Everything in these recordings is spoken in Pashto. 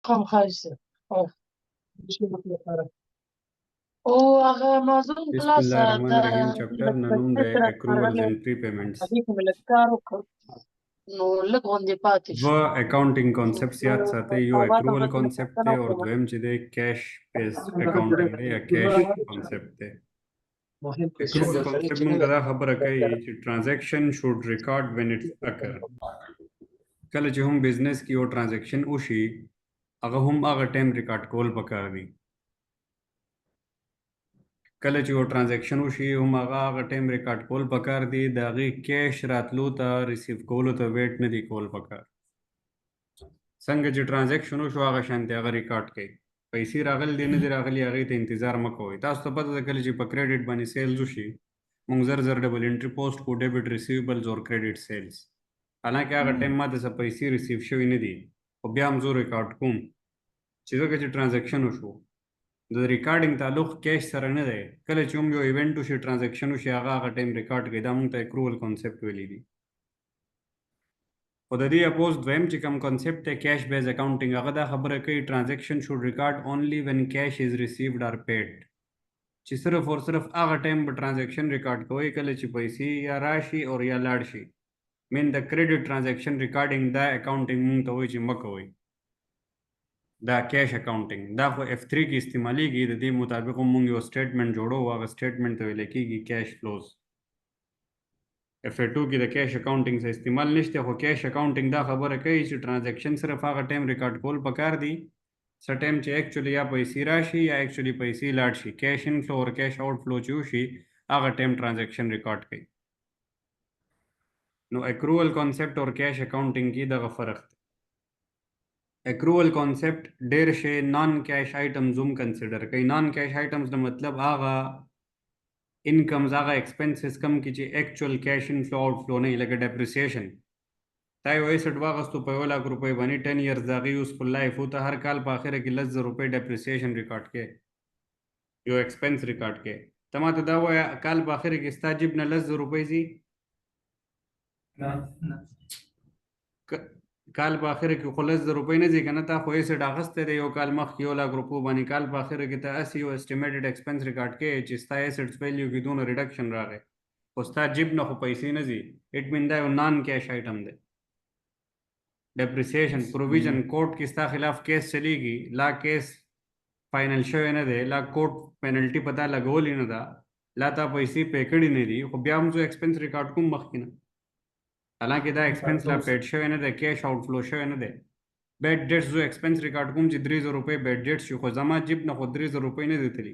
رقم خاصة او مشكلة لپاره او هغه موضوع خلاصه د Bismillahirrahmanirrahim. Chapter nanum لکه the accruals راغلی and prepayments. هغې کې مې لږ کار وکړ نو لږ غوندې پاتې شو वो accounting concepts याद साथे यो او ما ته accrual غوښتل concept پوښتنه थे और وکړم द्वयम चिदे cash based accounting दे या cash concept थे. Accrual concept में कदा खबर है कि transaction should record when it occur. कल जो हम business की वो transaction उशी अगर हम अगर time record कोल पकार दी कल जो ट्रांजैक्शन उशी हम आगा टाइम रिकॉर्ड कॉल पकार दी दागी कैश रातलू ता रिसीव कॉल तो वेट न दी कॉल पकार संग जो ट्रांजैक्शन उशो आगा शांति आगा रिकॉर्ड के पैसे रागल देने दे रागली आगे ते इंतजार मको तास तो पता कल जो क्रेडिट बनी सेल्स उशी मुंगजर जर डबल एंट्री पोस्ट को डेबिट रिसीवेबल्स और क्रेडिट सेल्स हालांकि आगा टाइम में दस पैसे रिसीव शो इन दी और ब्याम जो रिकॉर्ड कुम चीज़ों के जो ट्रांजैक्शन उशो د ریکارډینګ تعلق کیش سره نه دی کله چې یو ایونت وشي ترانزیکشن وشي هغه ټایم ریکارډ کړي دا موږ ته اکرول کانسپټ ویلی دي او د دې اپوز دویم چې کوم کانسپټ ته کیش بیز اکاونټینګ هغه دا خبره کوي ترانزیکشن شوډ ریکارډ اونلی وین کیش از ریسیوډ اور پیډ چې صرف اور صرف هغه ټایم به ترانزیکشن ریکارډ کوي کله چې پیسې یا راشي او یا لاړ شي مین د کریډټ ترانزیکشن ریکارډینګ دا اکاونټینګ موږ ته وایي چې مکوي دا کیش اکاؤنٹنگ دا خو F3 کې استعمالیږي د دې مطابق موږ یو سټیټمنټ جوړو هغه سټیټمنټ ته ویل کېږي کیش فلوز F2 کې د کیش اکاؤنٹنگ څخه استعمال نشته خو کیش اکاؤنٹنگ دا خبره کوي چې ترانزیکشن صرف هغه ټایم ریکارډ کول پکار دي څه ټایم چې ایکچولی یا پیسې راشي یا ایکچولی پیسې لاړ شي کیش ان فلو او کیش آؤٹ فلو چې وشي هغه ټایم ترانزیکشن ریکارډ کوي نو اکرول کانسپټ او کیش اکاؤنٹنگ کې دغه فرق دی accrual concept ډېر شی نان کیش آیټمز هم کنسیډر کوي نان کیش آیټمز د مطلب هغه انکمز هغه ایکسپنسز کم کی چې ایکچوال کیش ان فلو آؤٹ فلو نه لکه ډیپریسیشن تا یو ایسټ واغستو په 1 لک روپۍ باندې 10 ایئرز دغه یوزفل لایف او ته هر کال په اخر کې 10,000 روپۍ ډیپریسیشن ریکارډ کې یو ایکسپنس ریکارډ کې تماته دا وای کال په اخر کې ستا جیب نه 10,000 روپۍ زی کال په اخر کې خو 10,000 روپۍ نه ځي کنه تا خو یې سټ اغسته دی یو کال مخکې 1 لک روپو باندې کال په اخر کې ته 80 یو اسټیمیټډ ایکسپنس ریکارډ کې چې ستا ایسټس ویلیو کې دونه ریډکشن راغی خو ستا جیب نه خو پیسې نه ځي اټ مین دا یو نان کیش آیټم دی ډیپریسیشن پروویژن کورټ کې ستا خلاف کیس چلیږي لا کیس فائنل شوی نه دی لا کورټ پینلټي پتا لګولې نه ده لا تا پیسې پې کړي نه دي خو بیا هم زه ایکسپنس ریکارډ کوم مخکې نه حالانکه دا ایکسپنس لا پیډ شوی نه دی کیش آؤٹ فلو شوی نه دی بیډ ډیټس زه ایکسپنس ریکارډ کوم چې 3,000 روپۍ بیډ ډیټ شي خو زما جیب نه خو 3,000 روپۍ نه دي تلي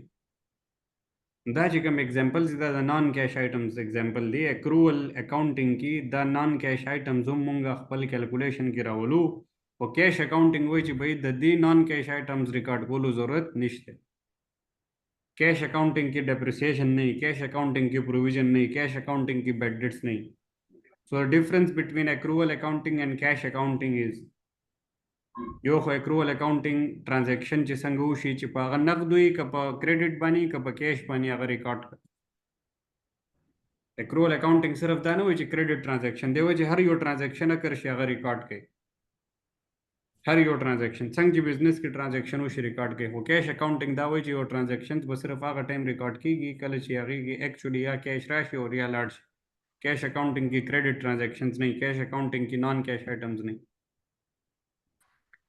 دا چې کوم ایگزامپلز دا د نان کیش آیټمز ایگزامپل دی اکرول اکاؤنٹنگ کې دا نان کیش آیټمز هم مونږ خپل کیلکولیشن کې راولو او کیش اکاؤنٹنگ وایي چې بھئی د دې نان کیش آیټمز ریکارډ کولو ضرورت نشته کیش اکاؤنٹنگ کې ډیپریسیشن نه کیش اکاؤنٹنگ کې پروویژن نه کیش اکاؤنٹنگ کې بیډ ډیټس نه So the difference between accrual accounting and cash accounting is یو خو accrual accounting transaction چې څنګه وشي چې په هغه نقد وي که په کریډټ باندې که په کیش باندې هغه ریکارډ کړي accrual accounting صرف دا نه وایي چې کریډټ ترانزیکشن دی وایي چې هر یو ترانزیکشن اگر شي هغه ریکارډ کړي هر یو ترانزیکشن څنګه چې بزنس کې ترانزیکشن وشي ریکارډ کړي خو کیش اکاؤنٹنگ دا وایي چې یو ترانزیکشن به صرف هغه ټایم ریکارډ کیږي کله چې هغه کې ایکچولی یا کیش راشي او یا لاړ شي کیش اکاؤنٹنگ کی کریڈٹ ٹرانزیکشنز نہیں کیش اکاؤنٹنگ کی نان کیش آئٹمز نہیں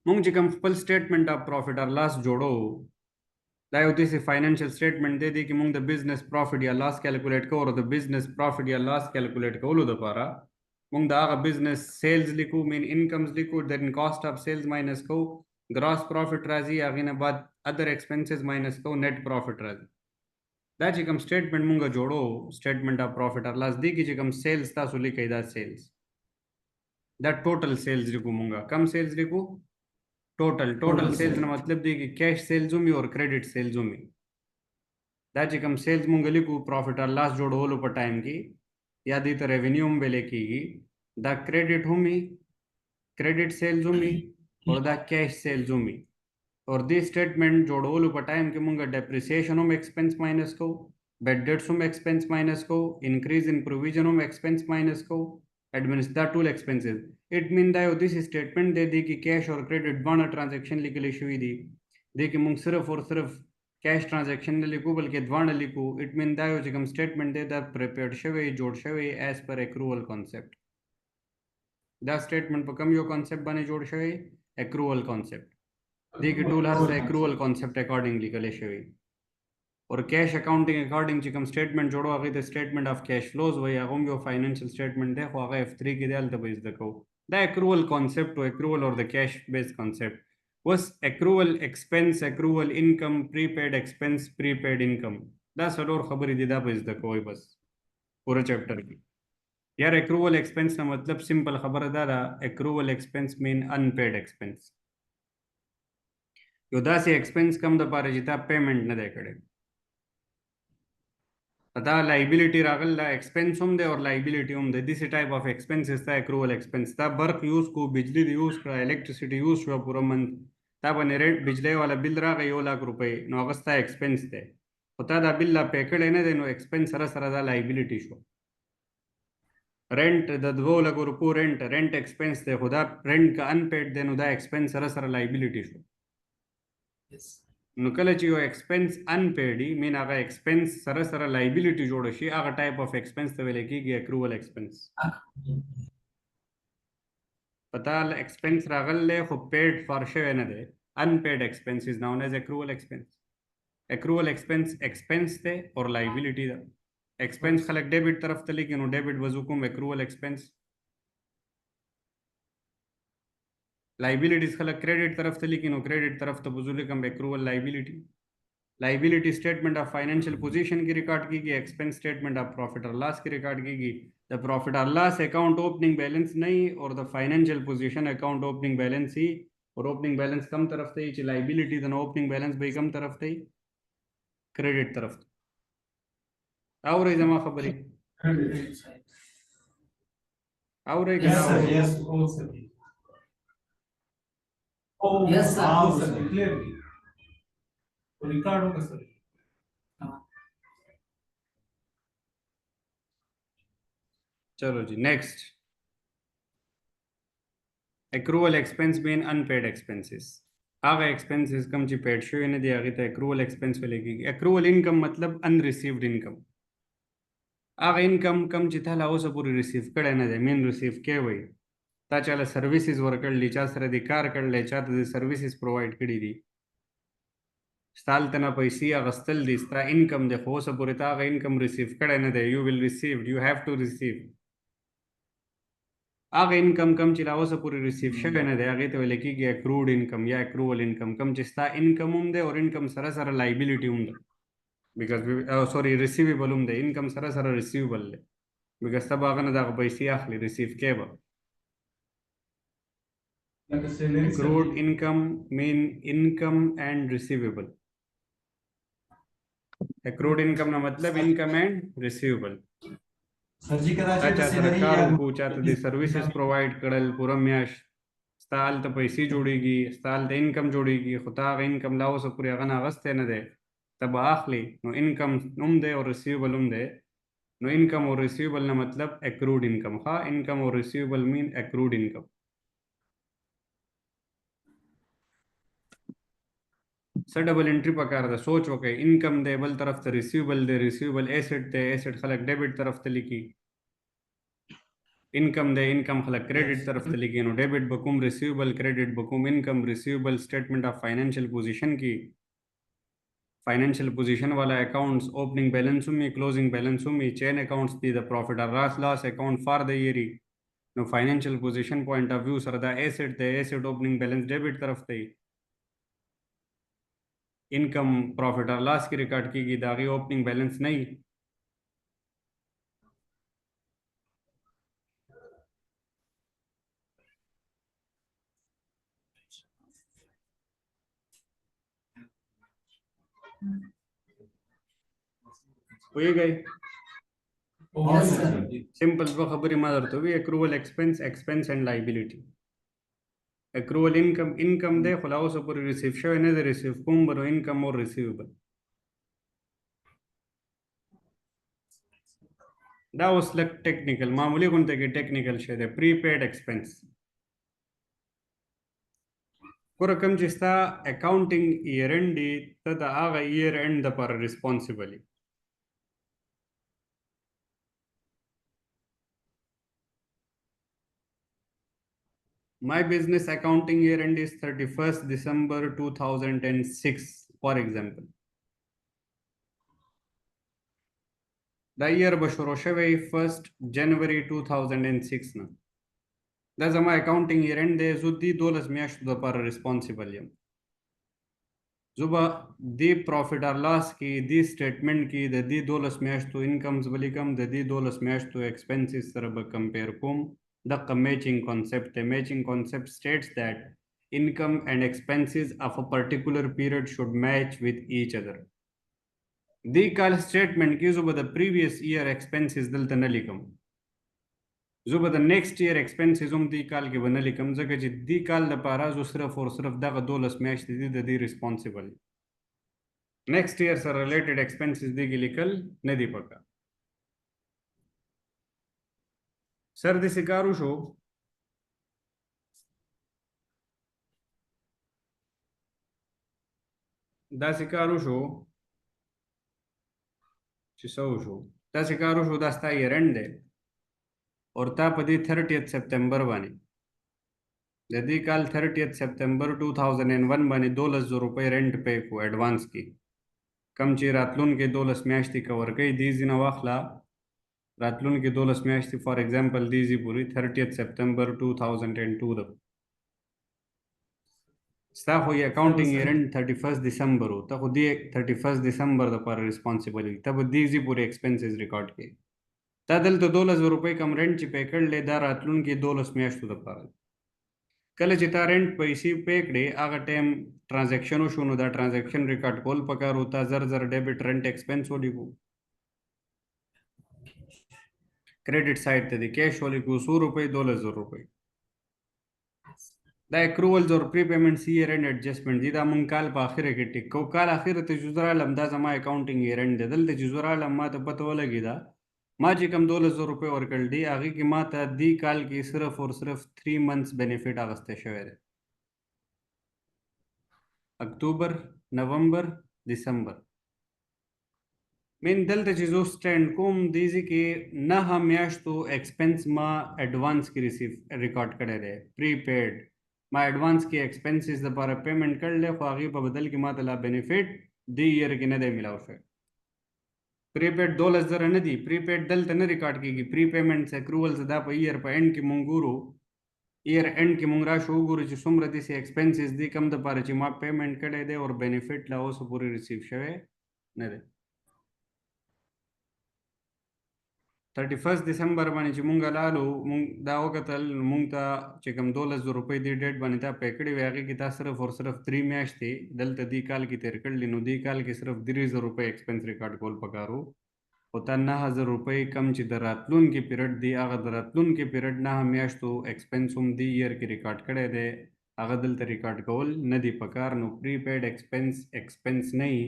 مونږ چې کوم خپل سټیټمنټ اف پروفټ اور لاس جوړو دا یو داسې فاینانشل سټیټمنټ دی چې مونږ د بزنس پروفټ یا لاس کیلکولیټ کوو او د بزنس پروفټ یا لاس کیلکولیټ کولو لپاره مونږ د هغه بزنس سیلز لیکو مین انکمز لیکو دین کاسٹ اف سیلز ماینس کو ګراس پروفټ راځي هغې نه بعد ادر ایکسپنسز ماینس کو نیټ پروفټ راځي دا چې کوم سټیټمنټ مونږ جوړو سټیټمنټ اف پروفټ اور لاس دی کې چې کوم سیلز تاسو لیکئ دا سیلز دا ټوټل سیلز لیکو مونږ کم سیلز لیکو ټوټل سیلز نه مطلب دی چې کیش سیلز هم او کریډټ سیلز هم دا چې کوم سیلز مونږ لیکو پروفټ اور لاس جوړولو په ټایم کې یا دې ته ریونیو هم ویل کېږي دا کریډټ هم کریډټ سیلز هم او دا کیش سیلز هم اور دی سٹیٹمنٹ جوړولو په ټایم کې مونږ ډیپریسیشن هم ایکسپنس ماینس کو بیډ ډیټس هم ایکسپنس ماینس کو انکریز ان پروویژن هم ایکسپنس ماینس کو دا ټول expenses. It mean دا یو داسې statement دی دی کې cash or credit دواړه transaction لیکل شوي دي. دی کې موږ صرف اور صرف cash transaction نه لیکو بلکې دواړه لیکو. It mean دا یو چې کوم statement دی دا prepared شوی جوړ شوی as per accrual concept. دا statement په کوم یو concept باندې جوړ شوی؟ accrual concept. دی کې ټول هر څه accrual concept according لیکل شوی. اور کیش اکاؤنٹنگ اکارڈنگ چې کوم سټیټمنټ جوړو هغه د سټیټمنټ اف کیش فلوز وایي هغه یو فاینانشل سټیټمنټ دی خو هغه F3 کې دی هلته به زده کوو دا اکرول کانسیپټ او اکرول اور د کیش بیس کانسیپټ اوس اکرول ایکسپنس اکرول انکم پریپیډ ایکسپنس پریپیډ انکم دا څلور خبرې دي دا به زده کوئ بس پوره چیپټر کې یار اکرول ایکسپنس نه مطلب سمپل خبره دا ده اکرول ایکسپنس مین انپیډ ایکسپنس یو داسې ایکسپنس کم د پاره چې تا پیمنٹ نه دی کړی دا لایبیلیټي راغل دا ایکسپنس هم دی او لایبیلیټي هم دی دیس ټایپ اف ایکسپنسز دا اکرول ایکسپنس دا برق یوز کو بجلی دی یوز کړه الیکټریسيټي یوز شو پوره منت دا باندې ریټ بجلی والا بل راغی 1 لک روپۍ نو هغه ستا ایکسپنس دی او تا دا بل لا پې کړی نه دی نو ایکسپنس سره سره دا لایبیلیټي شو رینټ د 2 لکو روپو رینټ ایکسپنس دی خو دا رینټ که انپیډ دی نو دا ایکسپنس سره سره لایبیلیټي شو نو کله چې یو ایکسپنس انپیډ وي مین هغه ایکسپنس سره سره لایبیلیټي جوړه شي هغه ټایپ اف ایکسپنس ته ویل کېږي اکرول ایکسپنس پتا ایکسپنس راغلی خو پیډ فار شوی نه دی انپیډ ایکسپنس از ناون ایز اکرول ایکسپنس اکرول ایکسپنس ایکسپنس دی اور لایبیلیټي ده ایکسپنس خلک ډیبټ طرف ته لیکي نو ډیبټ وزو کوم اکرول ایکسپنس لایبیلیټیز خلک کریډټ طرف ته لیکي نو کریډټ طرف ته بزول کم اکرول لایبیلیټي سټیټمنټ اف فاینانشل پوزیشن کې ریکارډ کیږي ایکسپنس سټیټمنٹ اف پروفٹ اور لاس کې ریکارډ کیږي د پروفٹ اور لاس اکاؤنٹ اوپننګ بیلنس نه اور د فاینانشل پوزیشن اکاؤنٹ اوپننګ بیلنس هي اور اوپننګ بیلنس کم طرف ته چې لایبیلیټي د اوپننګ بیلنس به کم طرف ته کریډټ طرف ته اورې زما خبرې اورې کنه Oh, yes, sir. Sir. Clearly. Ricardo, sir. चलो जी next accrual expense being unpaid expenses هغه expenses کم چې paid شوی نه دی هغه ته accrual expense ویل کېږي accrual income مطلب unreceived income هغه income کم چې ته لا اوسه پورې ریسیو کړی نه دی مین ریسیو کې وای تا چاله سرویسز ورکړلې چا سره د کار کړلې چا ته د سرویسز پرووایډ کړي دي ستال تنه پیسې اغستل دي ستا انکم د خو اوسه پورې تا هغه انکم ریسیو کړی نه دی یو ویل ریسیو یو هیو ټو ریسیو هغه انکم کم چې لا اوسه پورې ریسیو شوی نه دی هغې ته ویل کېږي اکروډ انکم یا اکرول انکم کم چې ستا انکم هم دی او انکم سره سره لایبیلیټي هم ده بیکاز سوري ریسیویبل هم دی انکم سره سره ریسیویبل دی بیکاز ته به هغه نه دغه پیسې اخلي ریسیو کې به accrued income mean income and receivable accrued income ना मतलब income and receivable अच्छा सरकार को चाहते दे services provide करल पूरा म्याश स्टाल तो पैसे जोड़ेगी स्टाल तो इनकम जोड़ेगी खुदा का इनकम लाओ सब पूरे अगन अगस्त है न दे तब आखली नो इनकम नुम दे और रिसीवेबल नुम दे नो इनकम और रिसीवेबल ना मतलब accrued income हाँ इनकम और रिसीवेबल mean accrued income स डबल एंट्री पकार दा सोच वके इनकम दे बल तरफ ते रिसीवेबल एसेट दे एसेट खलक डेबिट तरफ ते लिखी इनकम दे इनकम खलक क्रेडिट तरफ ते लिखी नो डेबिट बकुम रिसीवेबल क्रेडिट बकुम income receivable statement of financial position की फाइनेंशियल पोजीशन वाला अकाउंट्स ओपनिंग बैलेंस में क्लोजिंग बैलेंस में चेन अकाउंट्स दी द प्रॉफिट और loss account for the year नो financial position point of view sir the asset opening balance debit तरफ ते इनकम प्रॉफिट और लॉस की रिकॉर्ड की दागी ओपनिंग बैलेंस नहीं हुई गई सिंपल वो खबर मादर तो भी accrual expense and liability accrual income दे खुलाओ से पूरी रिसीव शो ने दे रिसीव कुम बरो इनकम और रिसीवेबल دا اوس لک ټیکنیکل معمولی غونډه کې ټیکنیکل شه ده پریپیډ ایکسپنس ګوره کوم چې ستا اکاونټینګ ایئر اینډ دی ته د هغه ایئر اینډ دپاره ریسپانسبل یې My business accounting year end is 31st December 2006, for example. The year به شروع شوی 1st January 2006 نه دا زما اکاونټینګ ایئر اینډ دی زه دې 12 میاشتو دپاره ریسپانسبل یم زه به دې پروفیټ اور لاس کې دې سټیټمنټ کې د دې 12 میاشتو انکمز به لیکم د دې 12 میاشتو ایکسپنسز سره به کمپیر کوم دغه میچینګ کانسیپټ دی میچینګ کانسیپټ states that income and expenses of a particular period should match with each other دې کال سټیټمنټ کې زه به د پریویس ایئر ایکسپنسز دلته نه لیکم زه به د نیکسټ ایئر ایکسپنسز هم دې کال کې به نه لیکم ځکه چې دې کال لپاره زه صرف او صرف دغه 12 میاشتې دي د دې ریسپانسبل نیکسټ ایئر سره ریلیټډ ایکسپنسز دې کې لیکل نه دي پکار سر دې کارو شو داسې کارو شو چې څه وشو داسې کارو شو دا ستا ایئر اینډ دی اور تا په دې 30 سپتمبر باندې د دې کال 30 سپتمبر 2001 باندې 12,000 روپۍ رینټ پے کو ایڈوانس کې کم چې راتلونکي 12 میاشتې کور کوي دې ځینه واخله راتلونکي 12 میاشتې فار ایگزامپل دې ځي پورې 30 سپتمبر 2002 ده ستا خو یې اکاونټینګ ایئر اینډ 31 ډیسمبر و ته خو دې 31 ډیسمبر دپاره ریسپانسبل وي ته به دې ځي پورې ایکسپنسز ریکارډ کړې تا دلته 12,000 روپۍ کم رینټ چې پے کړلی دا راتلونکي 12 میاشتو دپاره کله چې تا رینټ پیسې پے کړې هغه ټایم ټرانزیکشن وشو نو دا ټرانزیکشن ریکارډ کول پکار و تا زر ډیبټ رینټ ایکسپنس ولیکو کریډټ سایډ ته دی کیش ولیکو 100 روپۍ 12,000 روپۍ دا اکروولز اور پری پیمنټس ایئر اینډ ایڈجسټمنټ دي دا مونږ کال په اخره کې ټیک کو کال اخره ته چې زه رالم دا زما اکاونټینګ ایئر اینډ دی دلته چې زه رالم ما ته پته ولګېده ما چې کوم 12,000 روپۍ ورکړل دي هغې کې ما ته دې کال کې صرف اور صرف 3 months بینیفټ اخیستی شوی دی اکتوبر نومبر دسمبر مین دلته چې زه سټینډ کوم دې ځای کې 9 میاشتو ایکسپنس ما ایډوانس کې ریکارډ کړی دی پری پیډ ما ایڈوانس کې ایکسپنسز لپاره پیمنٹ کړل خو هغه په بدل کې ماته لا بینیفټ دی ایئر کې نه دی ملاو شوی پریپیډ 12,000 نه دی پریپیډ دلته نه ریکارډ کیږي پری پیمنټس اکروولز دا په ایئر په اینډ کې مونږ ګورو ایئر اینډ کې مونږ راشو وګورو چې څومره داسې ایکسپنسز دي کم دپاره چې ما پیمنٹ کړی دی او بینیفټ لا اوسه پورې ریسیو شوی نه دی 31 ډیسمبر باندې چې مونږ لالو مونږ دا وکتل مونږ ته چې کوم 12,000 روپۍ دې ډیټ باندې تا پے کړې وې هغې کې تا صرف اور صرف 3 میاشتې دلته دې کال کې تېر کړلې نو دې کال کې صرف 3,000 روپۍ ایکسپنس ریکارډ کول پکار و خو تا 9,000 روپۍ کم چې د راتلونکي پیریډ دی هغه د راتلونکي پیریډ 9 میاشتو ایکسپنس هم دې ایئر کې ریکارډ کړی دی هغه دلته ریکارډ کول نه دی پکار نو پری پیډ ایکسپنس نه وي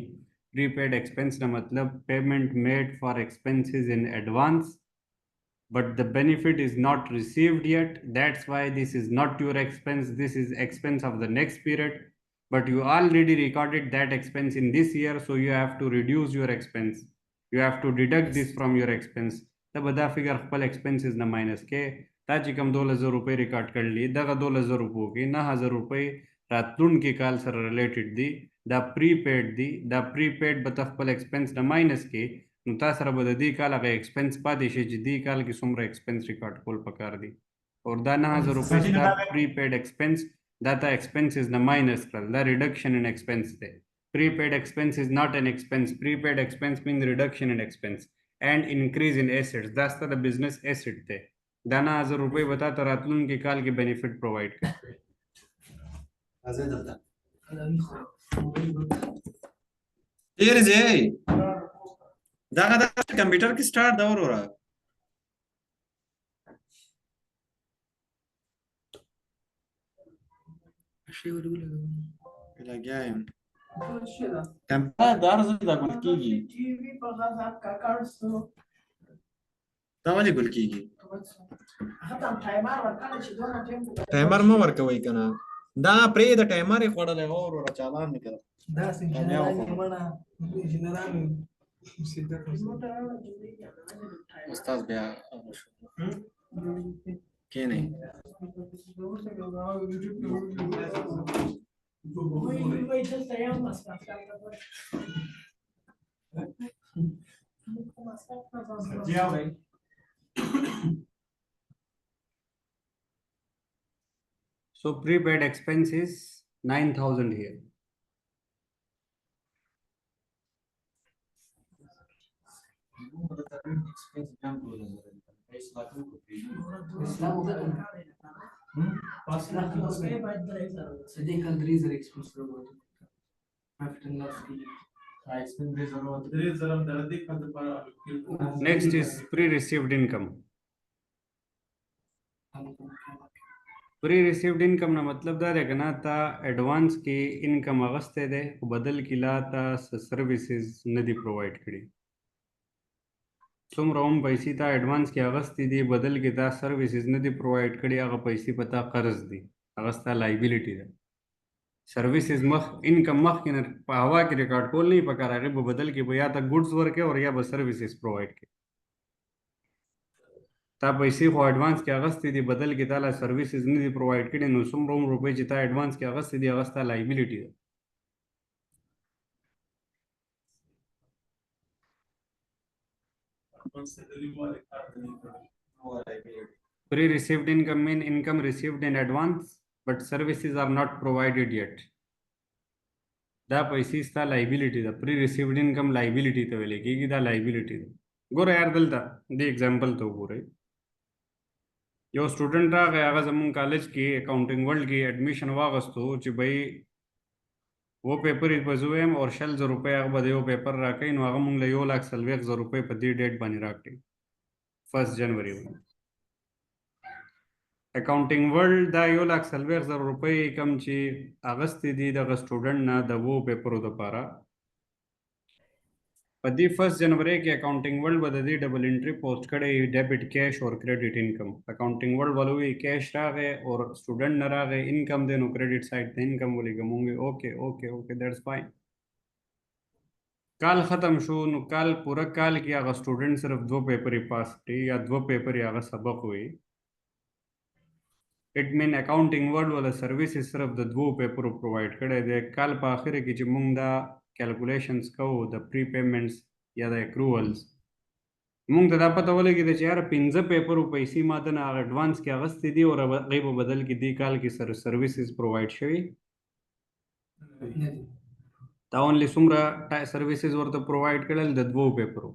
prepaid expense na matlab payment made for expenses in advance but the benefit is not received yet that's why this is not your expense this is expense of the next period but you already recorded that expense in this year so you have to reduce your expense you have to deduct this from your expense tab da figure khpal expenses na minus ke ta چې کوم 12,000 روپۍ ریکارډ کړلی دغه 12,000 روپو کې 9,000 روپۍ راتلونکي کال سره ریلیټډ دي دا پریپیډ دی دا پریپیډ به ته خپل ایکسپنس نه ماینس کې نو تا سره به د دې کال هغه ایکسپنس پاتې شي چې دې کال کې څومره ایکسپنس ریکارډ کول پکار دي او دا 9,000 روپۍ دا پریپیډ ایکسپنس دا تا ایکسپنسز نه ماینس کړل دا ریډکشن ان ایکسپنس دی prepaid expense is not an expense prepaid expense means reduction in expense and increase in assets دا ست د بزنس asset دی دا 9,000 روپۍ به تا ته راتلونکي کال کې بینیفټ پرووایډ کوي ډیر ځای دغه د کمپیوټر کې سٹارټ دا وروره شي ورغله لګایم کمپیوټر دارزه دا کوم کیږي ټي وی په غاښ کا کارستو دا ولې ګل کیږي ختم ټایمر ورکړل چې دونه ټیم ټایمر مو ورکوي کنه دا پرې د ټایمر یې خوړلې اور ور چالان نه کړ دا څنګه نه انجینران استاد بیا کې نه وای دلته یو مسافت So prepaid expense is 9,000 here. Next is pre-received income. pre-received income ना मतलब दा रहेगा ना ता advance की इनकम अगस्ते दे बदल किला ता सर्विसेज नदी प्रोवाइड करी तुम रोम पैसी ता एडवांस की अगस्ती दी बदल की ता सर्विसेज नदी प्रोवाइड करी अगर पैसी पता कर्ज दी अगस्ता लाइबिलिटी दे सर्विसेज मख इनकम मख की हवा की रिकॉर्ड कोल नहीं पका रहा वो बदल की या ता गुड्स वर्क है और या बस सर्विसेज प्रोवाइड की ता पैसे को एडवांस की अगस्ती दी बदल की ताला सर्विसेज नहीं प्रोवाइड करी नो सुम रोम रुपए जिता एडवांस की अगस्ती दी अगस्ता लाइबिलिटी है pre-received income mean income received in advance but services are not provided yet दा पैसे sta liability दा pre-received income liability तो वेले की दा liability गोरे यार दलता दे एग्जांपल तो गोरे यो स्टूडेंट रा गया अगर जमुन कॉलेज की अकाउंटिंग वर्ल्ड की एडमिशन वागस्तु ची भाई वो पेपर इस बजुए और शल जो रुपए अगर बदे वो पेपर राके इन वागा मुंगले यो लाख सलवेक जो रुपए पदी डेट बनी राके 1 जनवरी में अकाउंटिंग वर्ल्ड दा यो लाख सलवेक जो रुपए कम ची अगस्त दी दा स्टूडेंट ना दा वो पेपर उदा पारा पदी 1 जनवरी के accounting world Baddi double entry post करे डेबिट कैश और क्रेडिट इनकम अकाउंटिंग वर्ल्ड वालों ये कैश रहा गए और स्टूडेंट न रहा गए इनकम देनो क्रेडिट साइड पे इनकम बोले गमूंगे okay okay okay that's fine काल खत्म शो नु काल पूरा काल की अगर स्टूडेंट सिर्फ 2 पेपर ही पास थे या 2 पेपर ही अगर सबक हुई इट मीन अकाउंटिंग वर्ल्ड वाला सर्विस सिर्फ द 2 पेपर प्रोवाइड करे दे काल पाखिर की जिमुंदा कैलकुलेशंस को द प्रीपेमेंट्स या द एक्रूवल्स मुंग तदा पता वाले कि यार 15 पेपर पैसे मातन एडवांस की अगस्त दी और गैब बदल की दी काल की सर्विसेज प्रोवाइड शवी ता ओनली सुमरा सर्विसेज वर तो प्रोवाइड करेल द 2 पेपर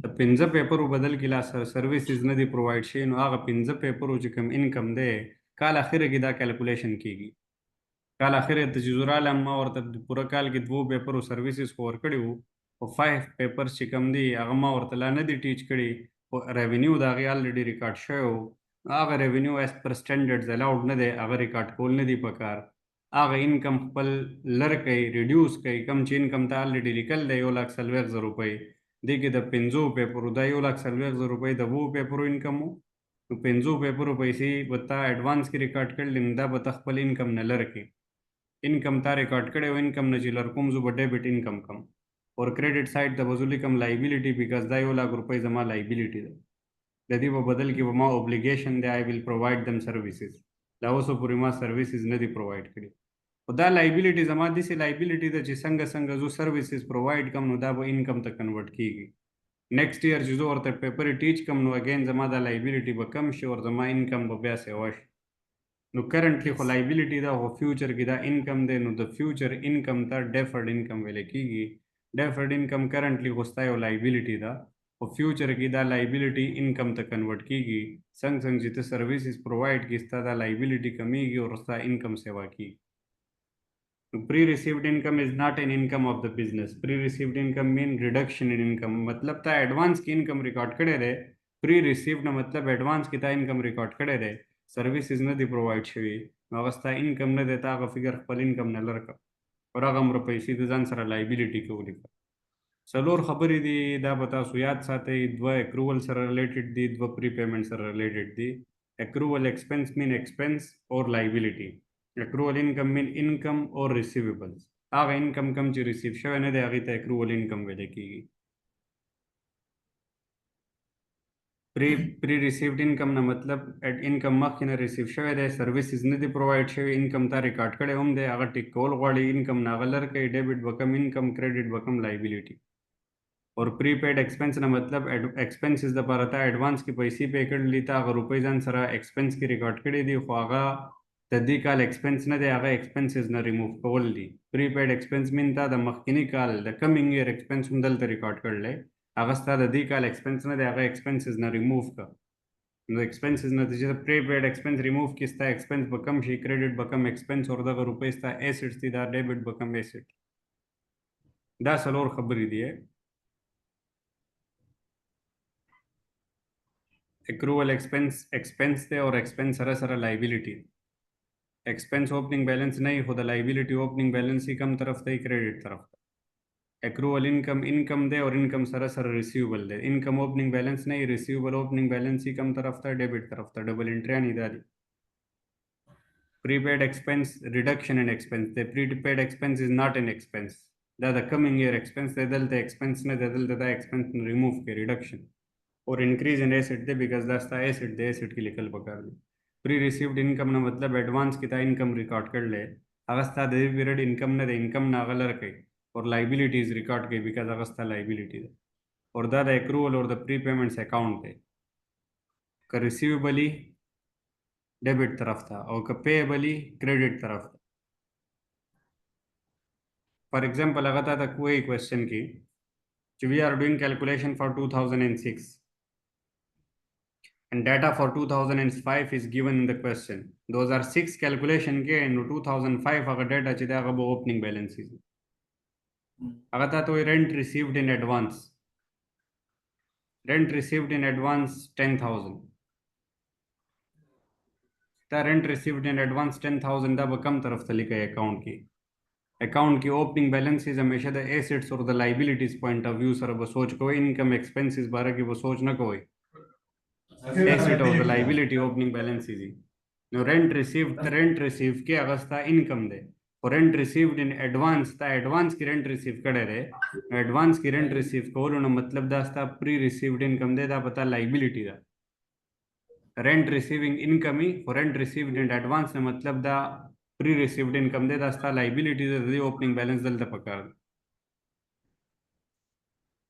द 15 पेपर बदल की ला सर्विसेज नदी प्रोवाइड शे नो आगा 15 पेपर जिकम इनकम दे काल आखिर की दा कैलकुलेशन कीगी काल आखिर तजुरा लम्मा और तब पूरा काल की 2 पेपर सर्विसेज को और कड़ी और 5 पेपर्स चिकम दी अगमा और तला नदी टीच कड़ी और रेवेन्यू दागे ऑलरेडी रिकॉर्ड शो आगा revenue as per standards allowed न दे अगर रिकॉर्ड कोल न दी पकार आगा इनकम पल लर कई रिड्यूस कई कम ची इनकम ता ऑलरेडी निकल दे 1,40,000 रुपये देखिए द 15 पेपर दा 1,40,000 रुपये द वो पेपर इनकम हो तो 15 पेपर पैसे बता एडवांस की रिकॉर्ड कर लिंदा बता पल इनकम न लर की इनकम ता रिकॉर्ड करे वो इनकम न चिलर कुम जो डेबिट इनकम कम और क्रेडिट साइड द वजूली कम लाइबिलिटी बिकॉज दा 1 लाख रुपये जमा लाइबिलिटी यदि वो बदल की वमा ऑब्लिगेशन दे आई विल प्रोवाइड दम सर्विसेज लाओसो पूरी मा सर्विसेज नदी प्रोवाइड करी और दा लाइबिलिटी जमा दी से लाइबिलिटी द संग संग जो सर्विसेज प्रोवाइड कम नो दा वो इनकम तक कन्वर्ट कीगी नेक्स्ट ईयर जो और तक पेपर टीच कम नो अगेन जमा दा लाइबिलिटी बकम शे और जमा इनकम बब्या से वश नो करंटली को लाइबिलिटी दा हो फ्यूचर की दा income they know the future income ता डेफर्ड इनकम वेले कीगी डेफर्ड इनकम करंटली होता है लाइबिलिटी दा और फ्यूचर की दा लाइबिलिटी इनकम तक कन्वर्ट कीगी संग संग जिते सर्विसेज प्रोवाइड की दा लाइबिलिटी कमीगी और उसका इनकम सेवा की pre-received income is not an income of the business pre-received income mean reduction in income मतलब ता एडवांस की इनकम रिकॉर्ड करे रहे pre-received ना मतलब एडवांस की ता इनकम रिकॉर्ड करे रहे सर्विसेज न दी प्रोवाइड शवी अवस्था इनकम न देता आगा फिगर पल इनकम न लरका और आगा मुर पैसे द जान सरा लाइबिलिटी के लिखा څلور خبرې دي دا به تاسو یاد ساتئ. دوه اکروول سره ریلیټډ دي، دوه پری پیمنټ سره ریلیټډ دي. اکروول ایکسپنس مین ایکسپنس اور لایبیلیټي. اکروول انکم مین انکم اور ریسیویبلز. هغه انکم کم چې ریسیو شوی نه دی هغې ته اکروول انکم ویل کېږي. پری ریسیوډ انکم نه مطلب انکم مخکې نه ریسیو شوی دی، سروسز نه دی پرووایډ شوی، انکم تا ریکارډ کړی هم دی، هغه ټیک کول غواړي. انکم نه هغه لر کوي، ډیبټ به کم انکم، کریډټ به کم لایبیلیټي. اور پری پیډ ایکسپنس نه مطلب ایکسپنسز دپاره تا ایډوانس کې پیسې پې کړلي، تا هغه روپۍ ځان سره ایکسپنس کې ریکارډ کړي دي خو هغه د دې کال ایکسپنس نه دی، هغه ایکسپنسز نه ریموو کول دي. پری پیډ ایکسپنس مین تا د مخکینی کال د کمینګ ایئر ایکسپنس هم دلته ریکارډ کړلی، هغه ستا د دې کال ایکسپنس نه دی، هغه ایکسپنسز نه ریموو کړه. نو ایکسپنسز نه چې پری پیډ ایکسپنس ریموو کې ستا ایکسپنس به کم شي، کریډټ به کم ایکسپنس، اور دغه روپۍ ستا ایسټس دي، دا ډیبټ به کم ایسټ. دا څلور خبرې دي. اکروول ایکسپنس دی اور ایکسپنس سره سره لایبیلیټي. ایکسپنس اوپننګ بیلنس نه خو د لایبیلیټي اوپننګ بیلنس یې کم طرف ته کریډټ طرف ته. اکروول انکم دی اور انکم سره سره ریسیوبل دی. انکم اوپننګ بیلنس نه ریسیوبل اوپننګ بیلنس یې کم طرف ته ډیبټ طرف ته. ډبل انټریانې دا دي. prepaid expense reduction in expense. The prepaid expense is not an expense. The coming year expense, the expense ne the expense remove ke reduction or increase in asset de because that's the asset ki likal pakar de. Pre received income na matlab advance ki ta income record kar le, agasta the period income na the income na galar kai or liabilities record kai because agasta liability de. Or the accrual or the prepayments account de ka receivably debit तरफ था और का पेएबली क्रेडिट तरफ था. For example अगर था कोई क्वेश्चन की we are doing calculation for 2006 and data for 2005 is given in the question. 2006 कैलकुलेशन के इन 2005 अगर डेटा चाहिए अगर वो ओपनिंग बैलेंस है. अगर था तो rent received in advance. Rent received in advance 10,000. Rent received in advance 10,000 दा कम तरफ से लिखा है अकाउंट की ओपनिंग बैलेंसेस हमेशा द एसेट्स और the liabilities point of view sir वो सोच को इनकम एक्सपेंसेस बारे की वो सोच ना कोई एसेट और द लाइबिलिटी ओपनिंग बैलेंसेस ही. नो रेंट रिसीव के अगस्ता इनकम दे और रेंट रिसीव्ड इन एडवांस ता एडवांस की रेंट रिसीव करे रे एडवांस की रेंट रिसीव को मतलब दास्ता प्री रिसीव्ड इनकम दे दा पता लाइबिलिटी दा. रेंट रिसीविंग इनकम ही और रेंट रिसीव्ड इन एडवांस ने मतलब दा प्री रिसीव्ड इनकम दे दास्ता लाइबिलिटी दे ओपनिंग बैलेंस दल पकड़.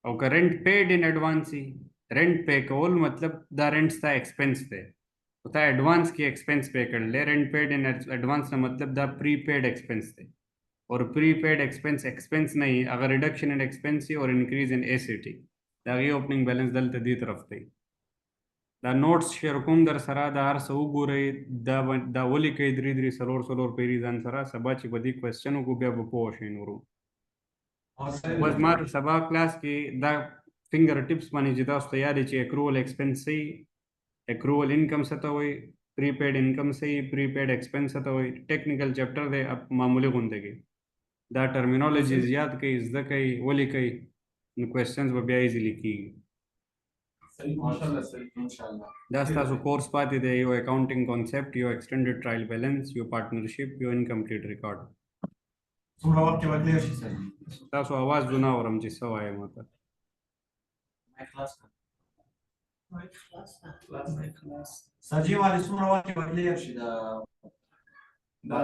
और का रेंट पेड इन एडवांस ही रेंट पे कोल मतलब दा रेंट्स ता एक्सपेंस थे तो एडवांस की एक्सपेंस पे कर ले. रेंट पेड इन एडवांस ने मतलब दा प्रीपेड एक्सपेंस थे और प्रीपेड एक्सपेंस नहीं अगर रिडक्शन इन एक्सपेंस ही और इंक्रीज इन एसिटी दा ये ओपनिंग बैलेंस दल ते दी तरफ थे. دا نوټس شیر کوم در سره دا هر څه وګورئ دا ولیکئ درې څلور پیري ځان سره سبا چې به دې کوېسچن وکړو بیا به پوه شئ نورو. بس ما سبا کلاس کې دا فنګر ټپس باندې چې تاسو ته یاد چې اکروول ایکسپنس صحیح اکروول انکم څه ته وایي پریپیډ انکم صحیح پریپیډ ایکسپنس څه ته وایي ټیکنیکل چیپټر دی معمولی غونډه کې دا ټرمینالوجیز یاد کړئ زده کړئ ولیکئ نو کوېسچنز به بیا ایزیلی کېږي. دا ستاسو کورس پاتې دی یو اکاونټینګ کانسپټ یو ایکسټینډډ ټرایل بیلنس یو پارټنرشپ یو انکمپلیټ ریکارډ. څومره وخت کې بدلی شي سر تاسو आवाज زونه اورم چې څه وایي ماته سر جی والے څومره وخت کې بدلی شي دا